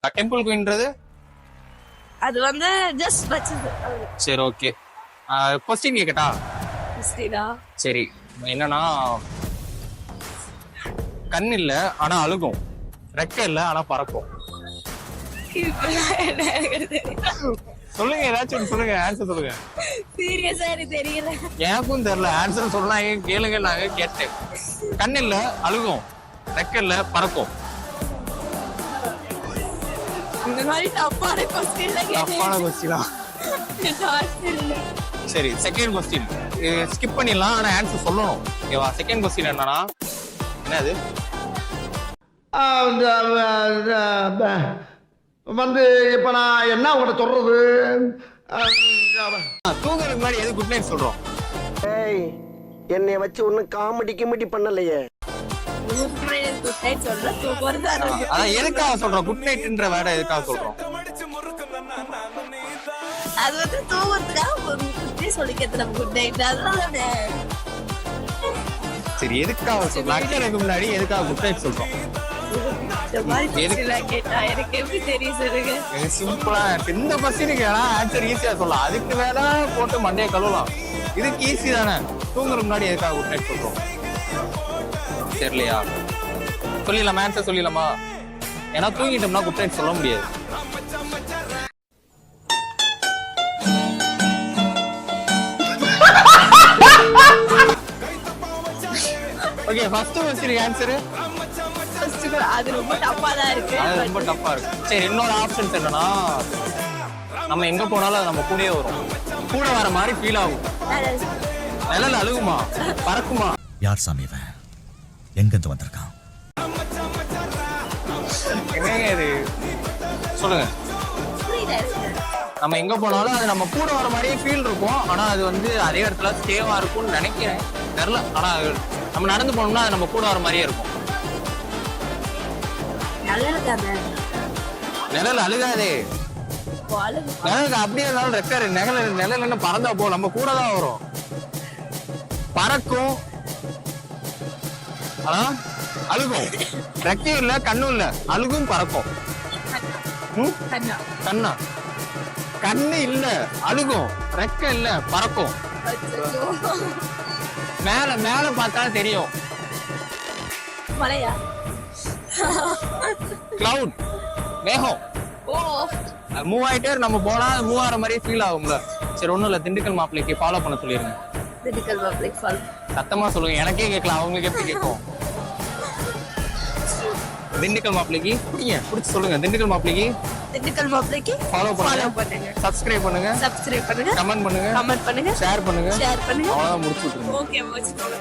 Temple குயின்றது அது வந்து just வச்சது. சரி ஓகே. கொஸ்டின் கேக்கட்டா? கிறிஸ்டினா சரி, என்னன்னா கண் இல்ல ஆனா அழுகும், ரெக்கை இல்ல ஆனா பறக்கும். சொல்லுங்க, ஏதாச்சும் சொல்லுங்க, ஆன்சர் சொல்லுங்க. சீரியஸா எனக்கு தெரியல. எனக்கும் தெரியல, ஆன்சர் சொன்னாங்க கேளுங்க. நாங்க கேட்டேன். கண் இல்ல அழுகும், ரெக்கை இல்ல பறக்கும். இந்த மாதிரி தப்பான கொஸ்டின்ல தப்பான கொஸ்டினா? சரி, செகண்ட் கொஸ்டின் ஸ்கிப் பண்ணிடலாம், ஆனா ஆன்சர் சொல்லணும். ஓகேவா? செகண்ட் கொஸ்டின் என்னன்னா, என்னது வந்து இப்ப நான் என்ன உங்கள்கிட்ட சொல்றது? தூங்குறதுக்கு முன்னாடி எது குட் நைட் சொல்றோம்? ஏய், என்னைய வச்சு ஒன்னும் காமெடி கிமெடி பண்ணலையே. அதான் எதுக்காக சொல்றோம்? குட் நைட்ன்ற வேர்டை எதுக்காக சொல்றோம்? அது வந்து தூங்குறதுக்காக சொல்லிக்கிறது நம்ம குட் நைட். அதனால சரி, எதுக்காக சொல்றோம்? அக்கறைக்கு முன்னாடி எதுக்காக குட் நைட் சொல்றோம்? சிம்பிளா இந்த கொஸ்டினுக்கு ஆன்சர் ஈஸியா சொல்லலாம். அதுக்கு வேணா போட்டு மண்டையை கழுவலாம். இதுக்கு ஈஸி தானே. தூங்குற முன்னாடி எதுக்காக குட் நைட் சொல்றோம்? தெரியலையா? சொல்லிடலாமா? ஆன்சர் சொல்லிடலாமா? ஏன்னா தூங்கிட்டோம்னா குட் நைட் சொல்ல முடியாது. ஓகே, ஃபர்ஸ்ட் क्वेश्चन ஆன்சர் அது ரொம்ப டஃப்பா தான் இருக்கு. அது ரொம்ப டஃப்பா இருக்கு. சரி, இன்னொரு ஆப்ஷன்ஸ் என்னன்னா, நம்ம எங்க போனாலும் அது நம்ம கூடயே வரும். கூட வர மாதிரி ஃபீல் ஆகும். நிழல் அழுகுமா பறக்குமா? யார் சாமி இவன்? எங்க இருந்து வந்திருக்கான்? என்னங்க இது? சொல்லுங்க. நம்ம எங்க போனாலும் அது நம்ம கூட வர மாதிரியே ஃபீல் இருக்கும். ஆனா அது வந்து அதே இடத்துல ஸ்டேவா இருக்கும்னு நினைக்கிறேன், தெரியல. ஆனா நம்ம நடந்து போனோம்னா அது நம்ம கூட வர மாதிரியே இருக்கும். நிழல் அழுகாதே. நிழலுக்கு அப்படியே இருந்தாலும் ரெக்காரு நிழல் என்ன பறந்தா போ, நம்ம கூட தான் வரும். பறக்கும் ஆனா அழுகும். ரெக்கையும் இல்ல கண்ணும் இல்ல, அழுகும் பறக்கும். கண்ணா? கண்ணு இல்ல, அழுகும். ரெக்கை இல்ல, பறக்கும். மேல மேல பார்த்தா தெரியும். மலையா? கிளவுட், மேகம். மூவ் ஆயிட்டே நம்ம போனா மூவ் ஆற மாதிரியே ஃபீல் ஆகும்ல. சரி, ஒண்ணும் இல்ல. திண்டுக்கல் மாப்பிள்ளைக்கு ஃபாலோ பண்ண சொல்லிருங்க. திண்டுக்கல் மாப்பிள்ளை ஃபாலோ சத்தமா சொல்லுங்க, எனக்கே கேட்கலாம், அவங்களுக்கு எப்படி கேட்கும்? திண்டுக்கல் மாப்பிள்ளைக்கு பிடிச்சு சொல்லுங்க. திண்டுக்கல் மாப்பிள்ளைக்கு ஃபாலோ பண்ணுங்க, சப்ஸ்கிரைப் பண்ணுங்க, கமெண்ட் பண்ணுங்க, ஷேர் பண்ணுங்க. அவ்வளவுதான், முடிச்சு விட்டுருங்க. ஓகே, முடிச்சுக்கோங்க.